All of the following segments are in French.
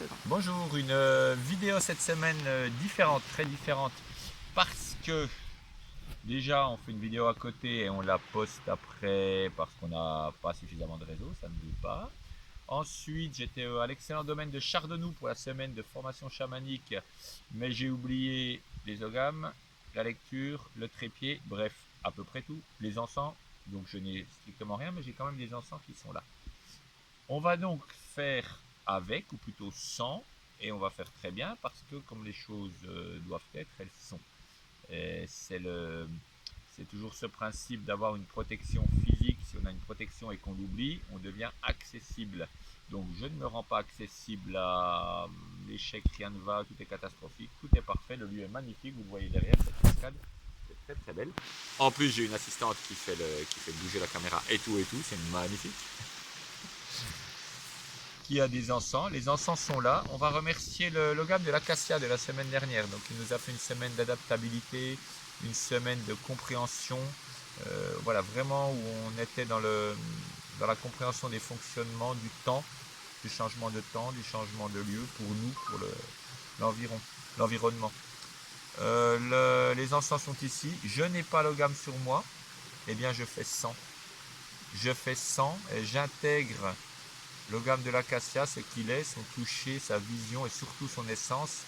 dedans. Bonjour, une vidéo cette semaine différente, très différente, parce que déjà on fait une vidéo à côté et on la poste après parce qu'on n'a pas suffisamment de réseau, ça ne veut pas. Ensuite, j'étais à l'excellent domaine de Chardenoux pour la semaine de formation chamanique, mais j'ai oublié les ogames, la lecture, le trépied, bref, à peu près tout, les encens, donc je n'ai strictement rien, mais j'ai quand même des encens qui sont là. On va donc faire avec, ou plutôt sans, et on va faire très bien parce que comme les choses doivent être, elles sont. C'est toujours ce principe d'avoir une protection physique. Si on a une protection et qu'on l'oublie, on devient accessible. Donc je ne me rends pas accessible à l'échec, rien ne va, tout est catastrophique, tout est parfait, le lieu est magnifique, vous le voyez derrière cette cascade, c'est très très belle. En plus j'ai une assistante qui fait bouger la caméra et tout, c'est magnifique. Qui a des encens. Les encens sont là. On va remercier le Logam de l'Acacia de la semaine dernière. Donc il nous a fait une semaine d'adaptabilité, une semaine de compréhension. Voilà, vraiment où on était dans la compréhension des fonctionnements du temps, du changement de temps, du changement de lieu pour nous, pour l'environnement. Les encens sont ici. Je n'ai pas Logam sur moi. Eh bien, je fais 100. Je fais 100 et j'intègre le gamme de l'acacia, ce qu'il est, son toucher, sa vision et surtout son essence.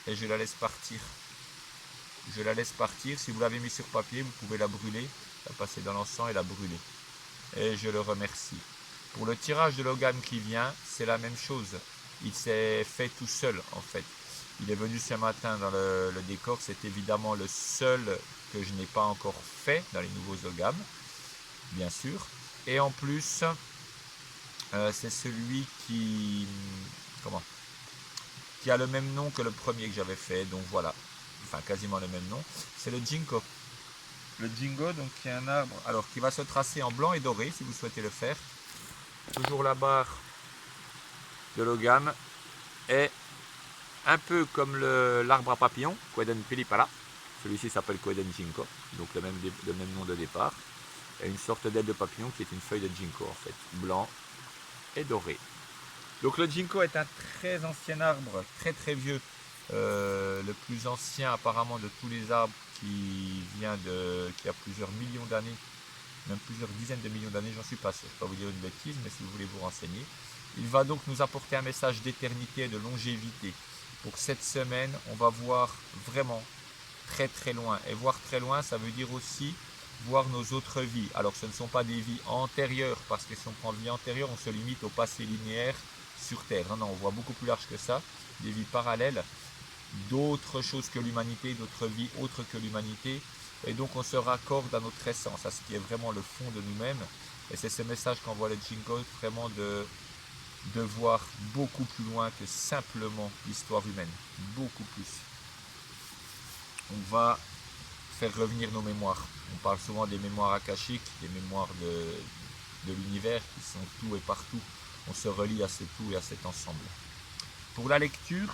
Et je la laisse partir. Je la laisse partir. Si vous l'avez mis sur papier, vous pouvez la brûler, la passer dans l'encens et la brûler. Et je le remercie. Pour le tirage de l'ogame qui vient, c'est la même chose. Il s'est fait tout seul en fait. Il est venu ce matin dans le décor. C'est évidemment le seul que je n'ai pas encore fait dans les nouveaux ogames, bien sûr. Et en plus, c'est celui comment qui a le même nom que le premier que j'avais fait, donc voilà, enfin quasiment le même nom. C'est le Ginkgo. Le Ginkgo, donc qui est un arbre, alors qui va se tracer en blanc et doré si vous souhaitez le faire. Toujours la barre de l'ogame est un peu comme l'arbre à papillon, Queden pilipala. Celui-ci s'appelle Queden Ginkgo, donc le même nom de départ. Et une sorte d'aile de papillon qui est une feuille de Ginkgo en fait, blanc et doré. Donc le ginkgo est un très ancien arbre, très très vieux, le plus ancien apparemment de tous les arbres qui a plusieurs millions d'années, même plusieurs dizaines de millions d'années, j'en suis pas sûr, je ne vais pas vous dire une bêtise, mais si vous voulez vous renseigner. Il va donc nous apporter un message d'éternité et de longévité. Pour cette semaine, on va voir vraiment très très loin. Et voir très loin, ça veut dire aussi voir nos autres vies. Alors ce ne sont pas des vies antérieures, parce que si on prend vie antérieure, on se limite au passé linéaire sur Terre. Non, non, on voit beaucoup plus large que ça, des vies parallèles, d'autres choses que l'humanité, d'autres vies autres que l'humanité. Et donc on se raccorde à notre essence, à ce qui est vraiment le fond de nous-mêmes. Et c'est ce message qu'envoie le Jingle, vraiment de voir beaucoup plus loin que simplement l'histoire humaine. Beaucoup plus. On va faire revenir nos mémoires. On parle souvent des mémoires akashiques, des mémoires de l'univers qui sont tout et partout. On se relie à ce tout et à cet ensemble. Pour la lecture,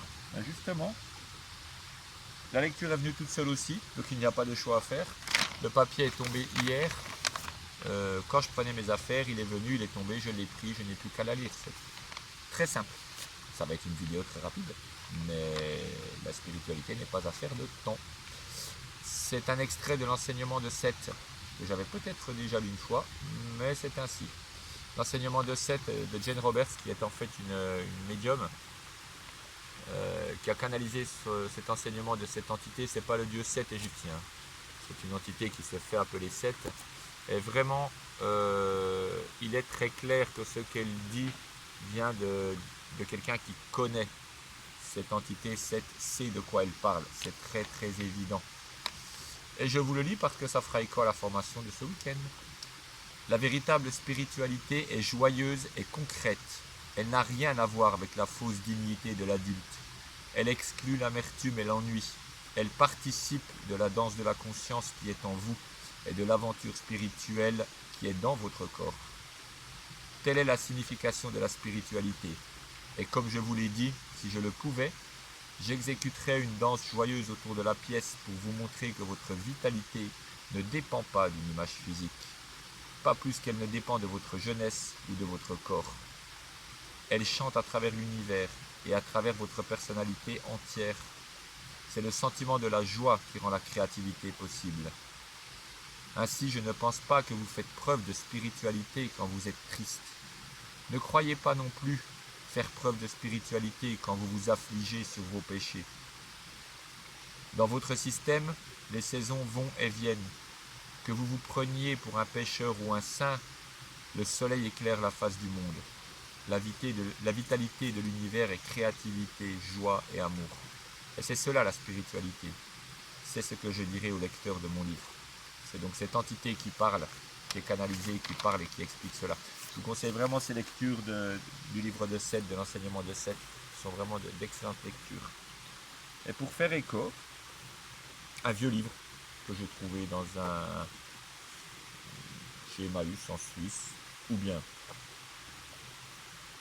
justement, la lecture est venue toute seule aussi, donc il n'y a pas de choix à faire. Le papier est tombé hier. Quand je prenais mes affaires, il est venu, il est tombé, je l'ai pris, je n'ai plus qu'à la lire. C'est très simple. Ça va être une vidéo très rapide, mais la spiritualité n'est pas affaire de temps. C'est un extrait de l'enseignement de Seth, que j'avais peut-être déjà lu une fois, mais c'est ainsi. L'enseignement de Seth de Jane Roberts, qui est en fait une médium, qui a canalisé cet enseignement de cette entité. C'est pas le dieu Seth égyptien, c'est une entité qui se fait appeler Seth. Et vraiment, il est très clair que ce qu'elle dit vient de quelqu'un qui connaît cette entité. Seth sait de quoi elle parle, c'est très très évident. Et je vous le lis parce que ça fera écho à la formation de ce week-end. La véritable spiritualité est joyeuse et concrète. Elle n'a rien à voir avec la fausse dignité de l'adulte. Elle exclut l'amertume et l'ennui. Elle participe de la danse de la conscience qui est en vous et de l'aventure spirituelle qui est dans votre corps. Telle est la signification de la spiritualité. Et comme je vous l'ai dit, si je le pouvais, j'exécuterais une danse joyeuse autour de la pièce pour vous montrer que votre vitalité ne dépend pas d'une image physique, pas plus qu'elle ne dépend de votre jeunesse ou de votre corps. Elle chante à travers l'univers et à travers votre personnalité entière. C'est le sentiment de la joie qui rend la créativité possible. Ainsi, je ne pense pas que vous faites preuve de spiritualité quand vous êtes triste. Ne croyez pas non plus faire preuve de spiritualité quand vous vous affligez sur vos péchés. Dans votre système, les saisons vont et viennent. Que vous vous preniez pour un pécheur ou un saint, le soleil éclaire la face du monde. La vitalité de l'univers est créativité, joie et amour. Et c'est cela la spiritualité. C'est ce que je dirais au lecteur de mon livre. C'est donc cette entité qui parle, qui est canalisée, qui parle et qui explique cela. Je vous conseille vraiment ces lectures du livre de Seth, de l'enseignement de Seth, qui sont vraiment d'excellentes lectures. Et pour faire écho, un vieux livre que j'ai trouvé chez Emmaüs en Suisse, ou bien.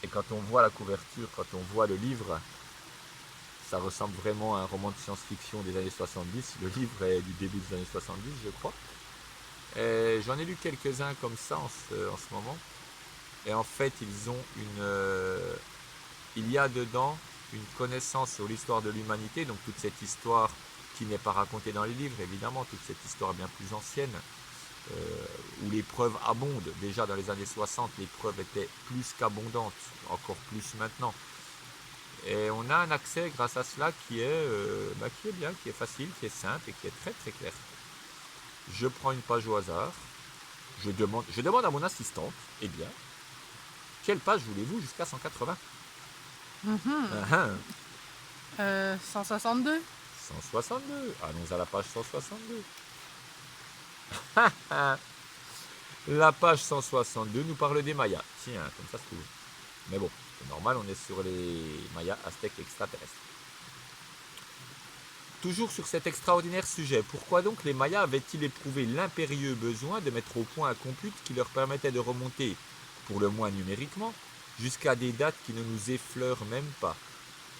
Et quand on voit la couverture, quand on voit le livre, ça ressemble vraiment à un roman de science-fiction des années 70. Le livre est du début des années 70, je crois. Et j'en ai lu quelques-uns comme ça en ce moment. Et en fait, il y a dedans une connaissance sur l'histoire de l'humanité, donc toute cette histoire qui n'est pas racontée dans les livres, évidemment, toute cette histoire bien plus ancienne, où les preuves abondent. Déjà dans les années 60, les preuves étaient plus qu'abondantes, encore plus maintenant. Et on a un accès grâce à cela qui est bien, qui est facile, qui est simple et qui est très très clair. Je prends une page au hasard, je demande à mon assistante, eh bien, quelle page voulez-vous jusqu'à 180 162. 162, allons à la page 162. La page 162 nous parle des Mayas. Tiens, comme ça se trouve. Mais bon, c'est normal, on est sur les Mayas aztèques extraterrestres. Toujours sur cet extraordinaire sujet, pourquoi donc les Mayas avaient-ils éprouvé l'impérieux besoin de mettre au point un compute qui leur permettait de remonter, pour le moins numériquement, jusqu'à des dates qui ne nous effleurent même pas?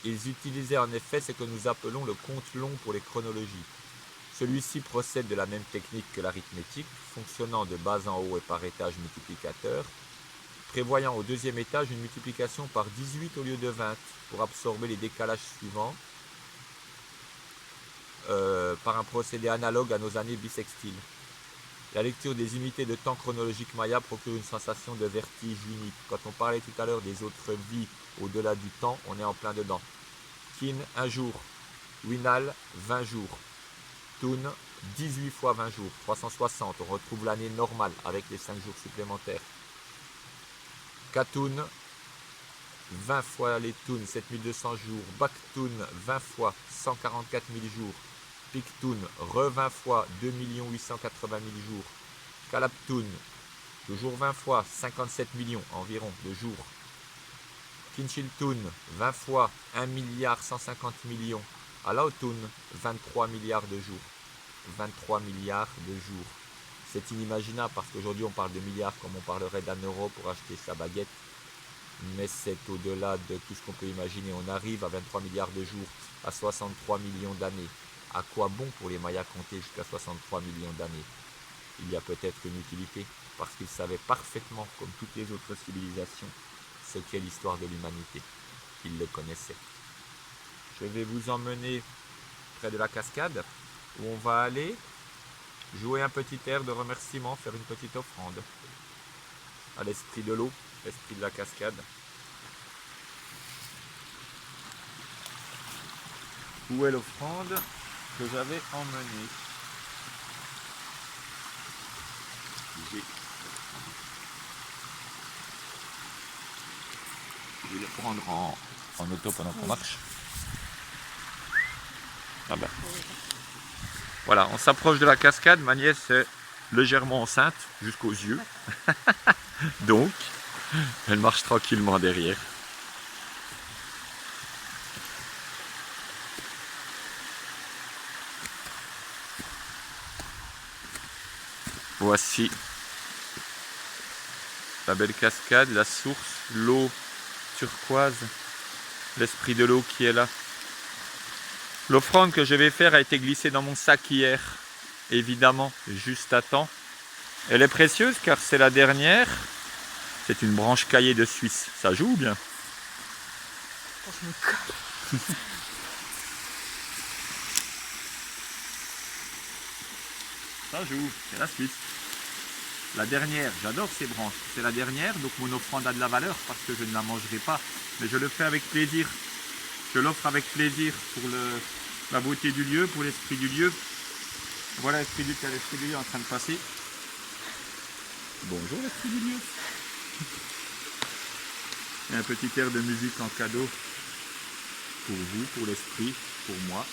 Ils utilisaient en effet ce que nous appelons le compte long pour les chronologies. Celui-ci procède de la même technique que l'arithmétique, fonctionnant de bas en haut et par étage multiplicateur, prévoyant au deuxième étage une multiplication par 18 au lieu de 20 pour absorber les décalages suivants par un procédé analogue à nos années bissextiles. La lecture des unités de temps chronologique maya procure une sensation de vertige unique. Quand on parlait tout à l'heure des autres vies au-delà du temps, on est en plein dedans. Kin, 1 jour. Winal, 20 jours. Tun, 18 fois 20 jours, 360. On retrouve l'année normale avec les 5 jours supplémentaires. Katun, 20 fois les Tun, 7200 jours. Baktun, 20 fois, 144 000 jours. Piktun, re 20 fois, 2 880 000 jours. Kalaptun, toujours 20 fois, 57 millions environ de jours. Kinchiltun, 20 fois, 1 milliard 150 millions. Alautun, 23 milliards de jours. 23 milliards de jours. C'est inimaginable parce qu'aujourd'hui on parle de milliards comme on parlerait d'un euro pour acheter sa baguette. Mais c'est au-delà de tout ce qu'on peut imaginer. On arrive à 23 milliards de jours, à 63 millions d'années. À quoi bon pour les Mayas compter jusqu'à 63 millions d'années? Il y a peut-être une utilité, parce qu'ils savaient parfaitement, comme toutes les autres civilisations, ce qu'est l'histoire de l'humanité. Ils le connaissaient. Je vais vous emmener près de la cascade, où on va aller jouer un petit air de remerciement, faire une petite offrande à l'esprit de l'eau, l'esprit de la cascade. Où est l'offrande que j'avais emmenée? Je vais le prendre en auto pendant qu'on marche. Ah ben. Voilà, on s'approche de la cascade. Ma nièce est légèrement enceinte jusqu'aux yeux. Donc, elle marche tranquillement derrière. Voici la belle cascade, la source, l'eau turquoise, l'esprit de l'eau qui est là. L'offrande que je vais faire a été glissée dans mon sac hier, évidemment, juste à temps. Elle est précieuse car c'est la dernière. C'est une branche caillée de Suisse. Ça joue bien. je me colle. Ça j'ouvre, c'est la Suisse. La dernière, j'adore ces branches, c'est la dernière, donc mon offrande a de la valeur parce que je ne la mangerai pas. Mais je le fais avec plaisir. Je l'offre avec plaisir pour la beauté du lieu, pour l'esprit du lieu. Voilà l'esprit du lieu en train de passer. Bonjour l'esprit du lieu. Et un petit air de musique en cadeau pour vous, pour l'esprit, pour moi.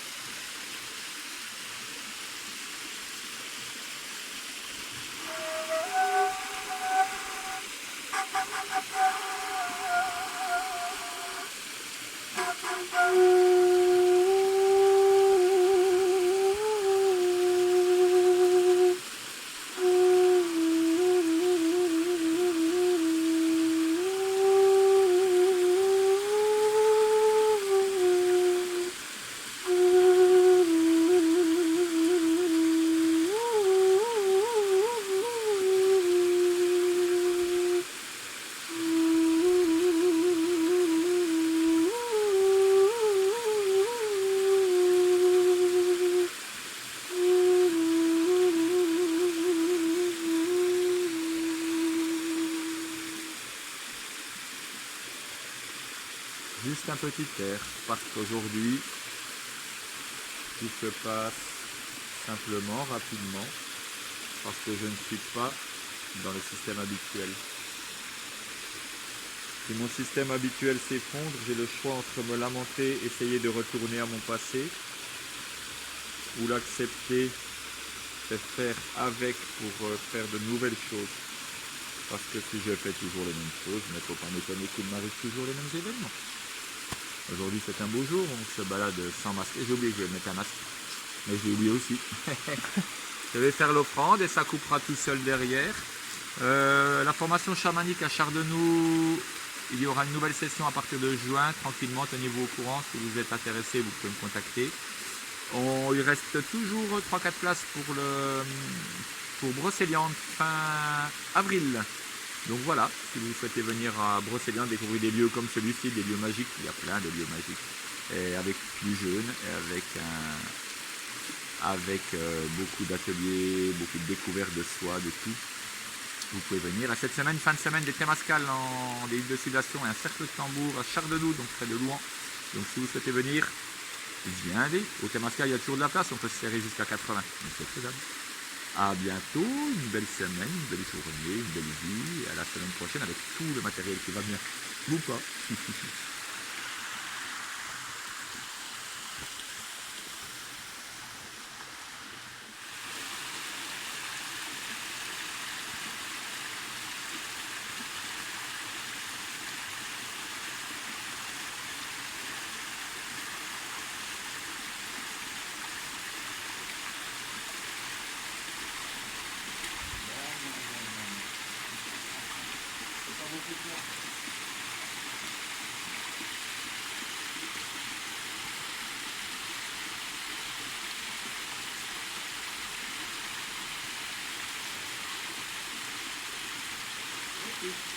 Juste un petit air, parce qu'aujourd'hui, tout se passe simplement, rapidement, parce que je ne suis pas dans le système habituel. Si mon système habituel s'effondre, j'ai le choix entre me lamenter, essayer de retourner à mon passé, ou l'accepter et faire avec pour faire de nouvelles choses. Parce que si je fais toujours les mêmes choses, il ne faut pas m'étonner qu'il m'arrive toujours les mêmes événements. Aujourd'hui c'est un beau jour, on se balade sans masque. Et j'ai oublié que je vais mettre un masque. Mais je l'ai oublié aussi. Je vais faire l'offrande et ça coupera tout seul derrière. La formation chamanique à Chardenoux, il y aura une nouvelle session à partir de juin. Tranquillement, tenez-vous au courant. Si vous êtes intéressé, vous pouvez me contacter. Il reste toujours 3-4 places pour Brocéliande fin avril. Donc voilà, si vous souhaitez venir à Brocéliande, découvrir des lieux comme celui-ci, des lieux magiques, il y a plein de lieux magiques. Et avec du jeûne, et avec beaucoup d'ateliers, beaucoup de découvertes de soi, de tout. Vous pouvez venir. À cette semaine, fin de semaine, des Temazcal en des îles de civilisation et un cercle de tambour à Chardenoux, donc près de Louan. Donc si vous souhaitez venir, viendez. Au Temazcal, il y a toujours de la place, on peut se serrer jusqu'à 80. Donc c'est faisable. À bientôt, une belle semaine, une belle journée, une belle vie. Et à la semaine prochaine avec tout le matériel qui va bien. Ou pas. Thank you.